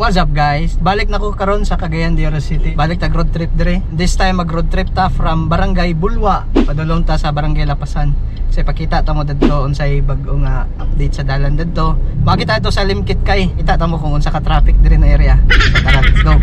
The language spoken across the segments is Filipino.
What's up guys? Balik na ko karon sa Cagayan de Oro City. Balik tag road trip dire. This time mag road trip ta from Barangay Bulwa padulong ta sa Barangay Lapasan. Kasi pakita ta mo didto unsay bag-o nga update sa dalan didto. Makita ito sa Limkit kay. Kita ta mo kung unsa ka traffic dire na area. So tara, let's go.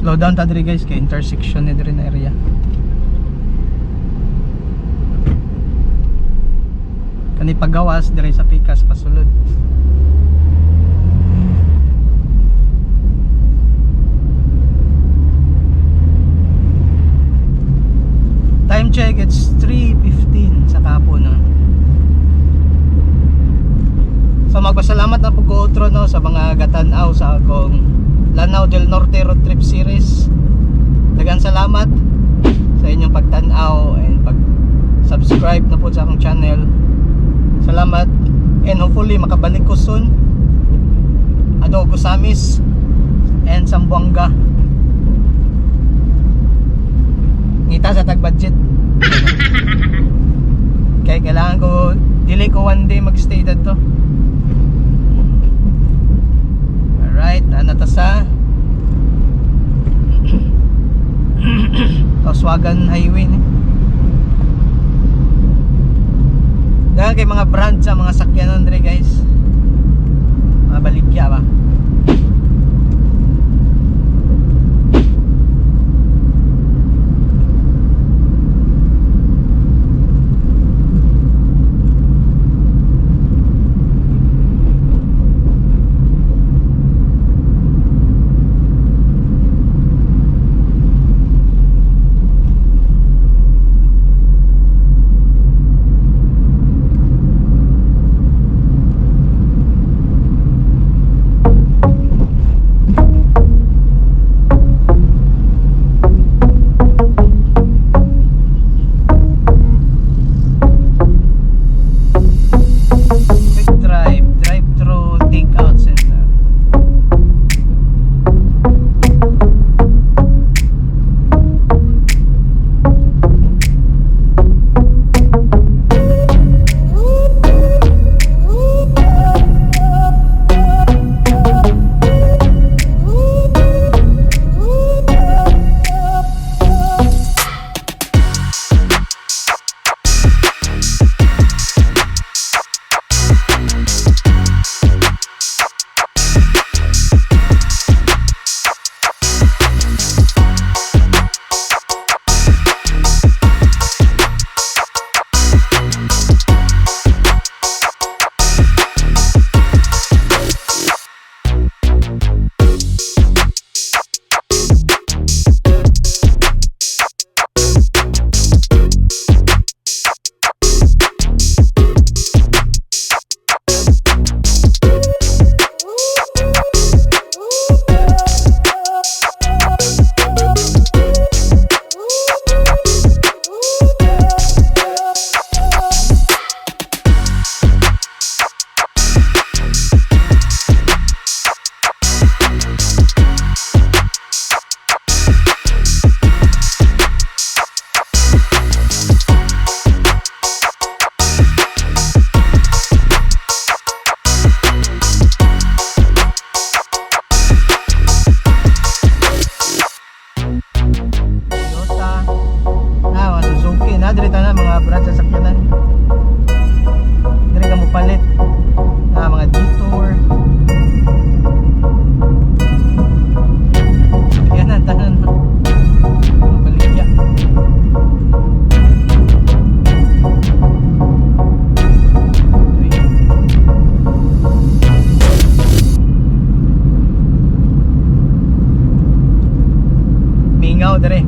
Slow down ta diri guys kay intersection ni diri na area. Kani pagawas diri sa Pikas pasulod. Time check, it's 3:15 sa kapon. So magpasalamat na po ko outro no sa mga gatan-aw sa akong Lanao del Norte Road Trip Series. Daghang salamat sa inyong pagtan-aw and pag-subscribe na po sa akong channel. Salamat and hopefully makabalik ko soon. Ado Gusamis and Sambuanga. Ngita sa tag-budget. Kaya kailangan ko, dili ko one day mag-stay dito. Alright, nata sa Toswagan Highway ni. Dahil kay mga brand sa mga sakyanan dre guys. Mga baligya ba?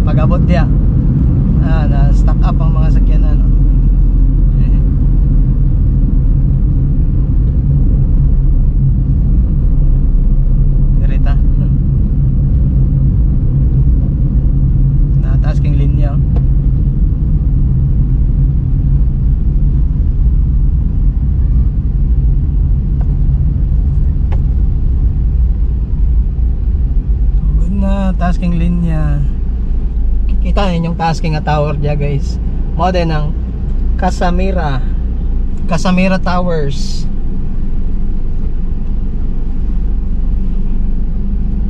Pag-abot dia na stock up ang mga sakyanan. tasking linya. Kita ninyong tasking nga tower dya guys. Mo din ang Casamira Towers.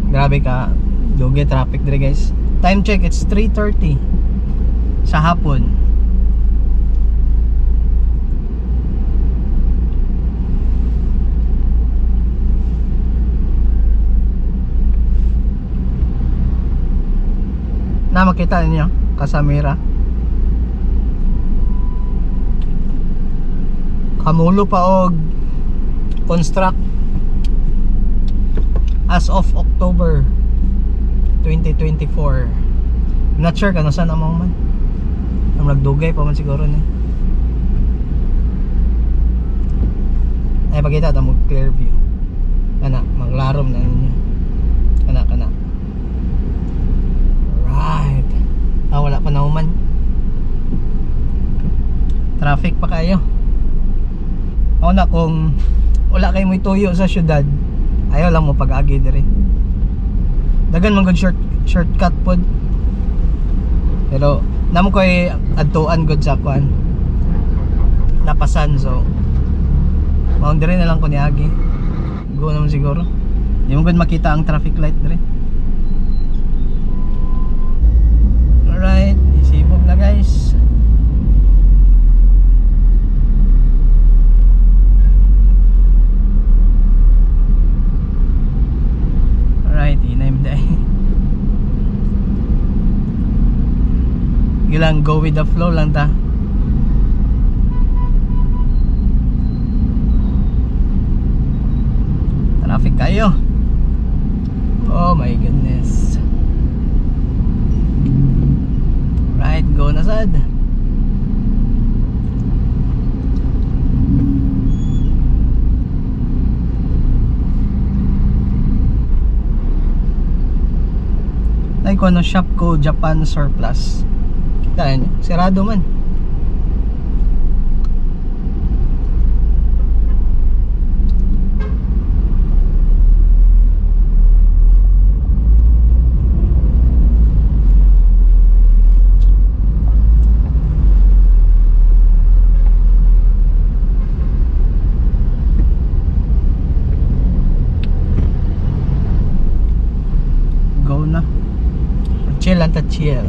Grabe ka, dugi traffic dire guys. Time check, it's 3:30 sa hapon. Na makita niyo Casamira. Kamulo pa og construct as of October 2024. Not sure kung saan among man. Ang nagdugay pa man siguro ni. Ay pakita ta mo clear view. Kana maglarom na ninyo. Kana. Right. Wala pa na uman. Traffic pa kayo. Ako na kung wala kayo may tuyo sa syudad, ayaw lang mo pag-agi dire. Dagan man gud shortcut pod. Pero namo koy adtuan gud sa kwan. Napasan so. Mao dire na lang ko niagi. Go naman siguro. Di mo gud makita ang traffic light dire. Alright, isibog na guys. Alright, inaim day. Gilang go with the flow lang ta. Traffic kayo. Oh my goodness. Right, go na sad. Like ano shop ko Japan Surplus. Kita niyo, sirado man. Chill lang ta chill.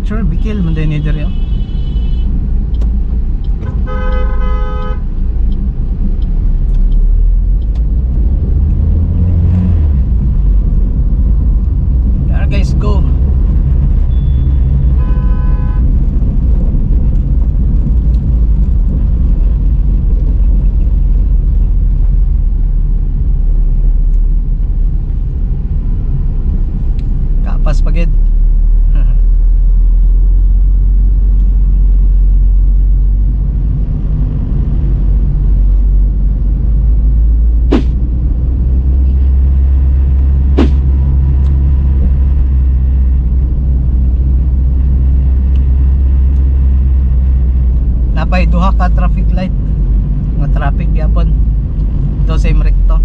Sure, bikil man din either yun. Tara guys, go. Kapas pagid. Napay duha ka traffic light. Mga traffic yapon. Ito same recto.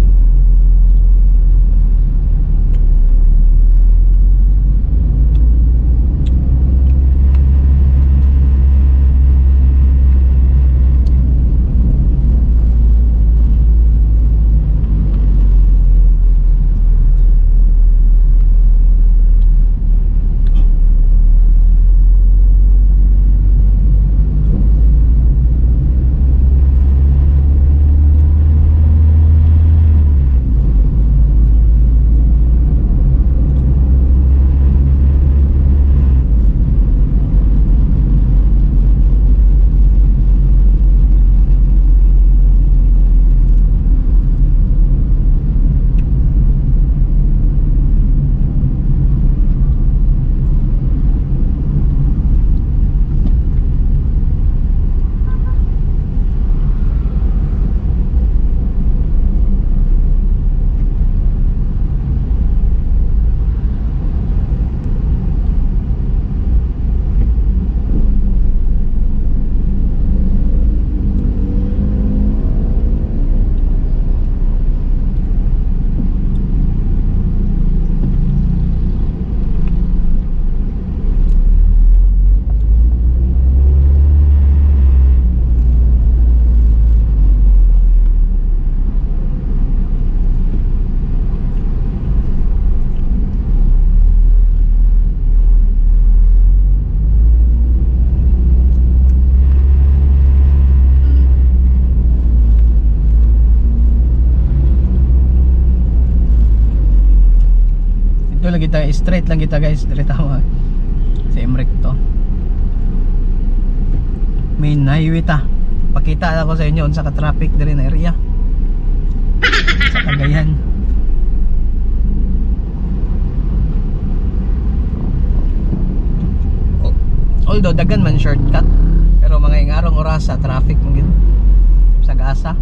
Doon lang kita, straight lang kita guys, dire tama. Sa Emrek to. Main highway ta. Pakita ako sa inyo unsa ka traffic dire na area. Sa Cagayan. Although dagan man shortcut, pero mga ingarong oras sa traffic mo gid sa gasa.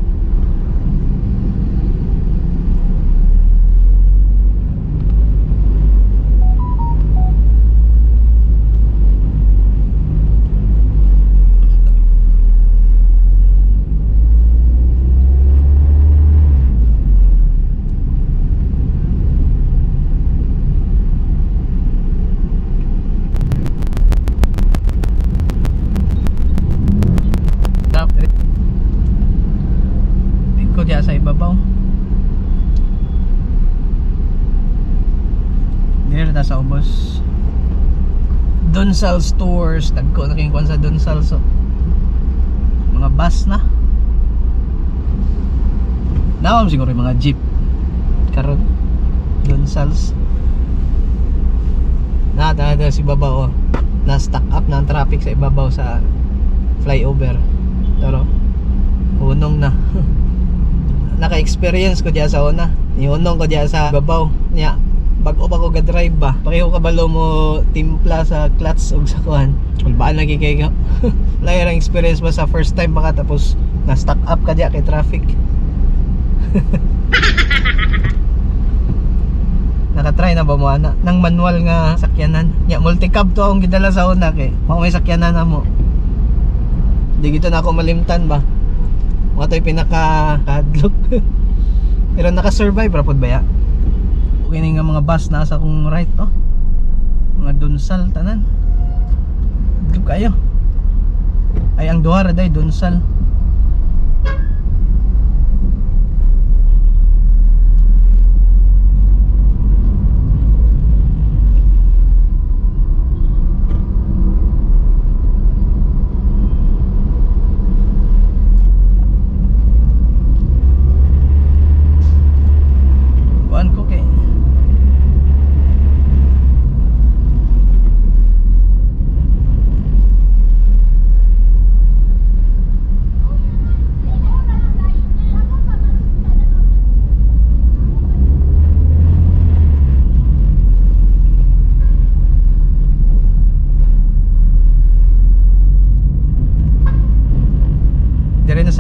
Sa ibabaw dire ta sa ubos Donsal stores tagko na kayong kwan sa Donsal, so mga bus na nawam siguro yung mga jeep karon Donsals na si ibabaw na stack up na ang traffic sa ibabaw sa flyover pero hunong na naka-experience ko diya sa una. Nihunong ko diya sa babaw niya. Bago pa ko ga-drive ba. Pareho kabalo mo timpla sa clutch ug sa kuan. Kulbaan lagi kay ka. Lain ang experience mo sa first time baka tapos na-stuck up ka diya kay traffic. Naka-try na ba mo ana nang manual nga sakyanan? Nya multi-cab to akong gidala sa una kay mao may sakyanan na mo. Di gito na ako malimtan ba. Mga tayo pinaka-hadlock. Pero naka-survive rapod ba ya? Okay na nga mga bus nasa kong right oh. Mga Donsal tanan. Drop kayo. Ay ang duha ra day Donsal.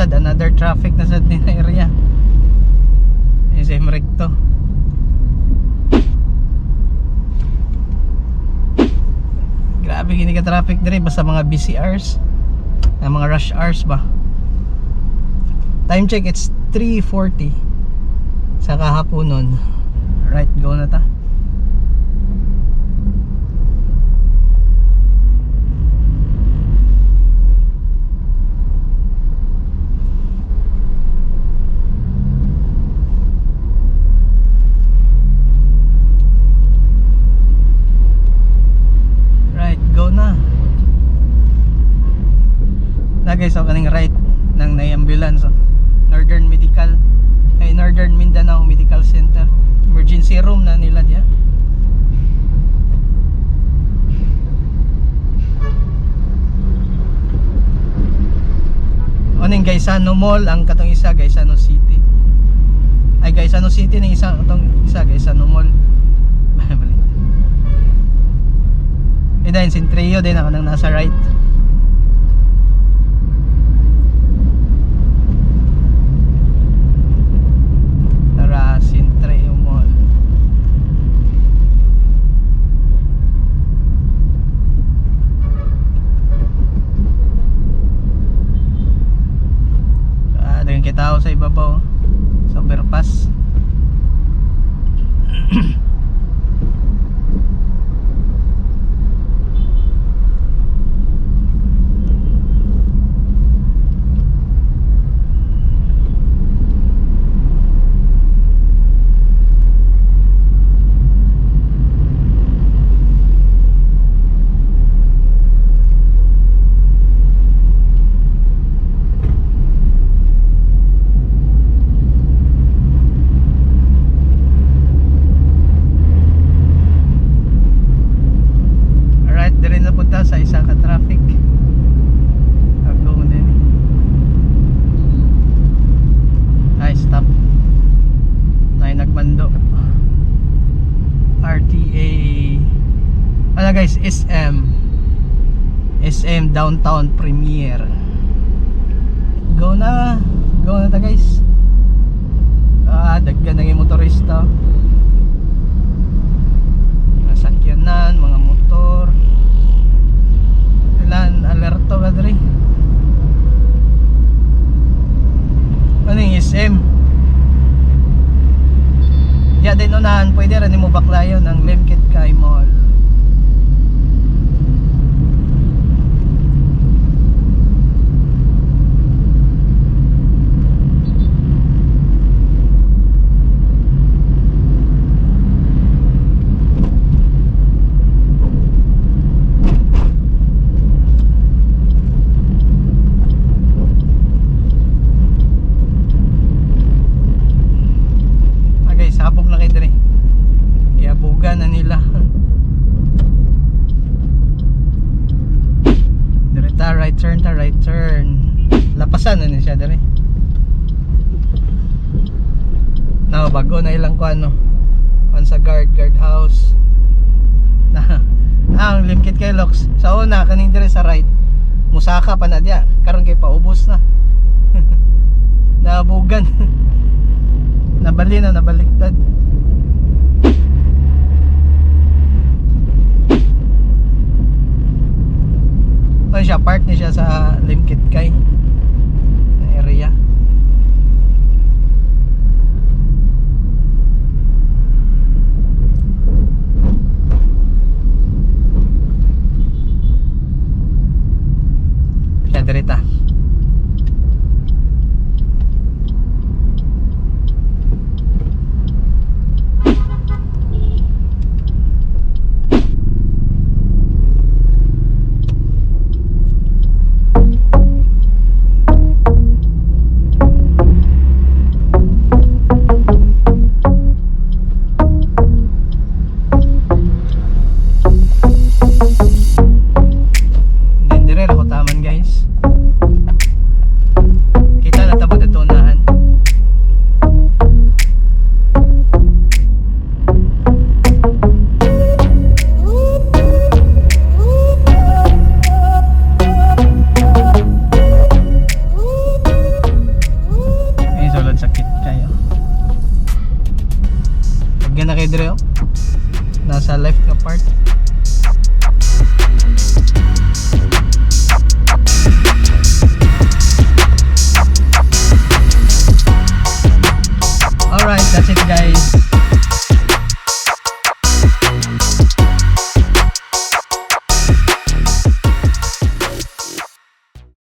Another traffic na sa din na area. Sa Emrek to. Grabe gini ka traffic dire basta mga busy hours. Mga rush hours ba. Time check it's 3:40 sa kahaponon. Right, go na ta. Guys, so kaning right ng ambulance Northern Medical ay Northern Mindanao Medical Center, emergency room na nila diya. Oning Gaisano Mall ang katong isa Gaisano City. Ay Gaisano City ning isa katong isa Gaisano Mall. Bali. Idain Centrio din ako nang nasa right. Tao sa ibabaw sa overpass. SM Downtown Premiere. Go na ta guys. Daggan na yung motorista, mga sakyanan, mga motor. Ilan alerto ka diri. Ano yung SM? Ya din unahan, pwede rin mo baklayon ang Limkit Kay Mall. Sabog na kayo diri. Iabugan na nila. Diri ta, right turn. Lapasan na niya siya diri. Now, bago na ilang kuan no. Kuan sa guard house. Ang Limkit Kay Locks. Sa una kaning diri sa right. Musaka pa na dia. Karon kay paubos na. Naabugan. Nabaliktad. Ito siya, part niya siya sa Limkit Kay na area. Siya dirita. Nasa left na part.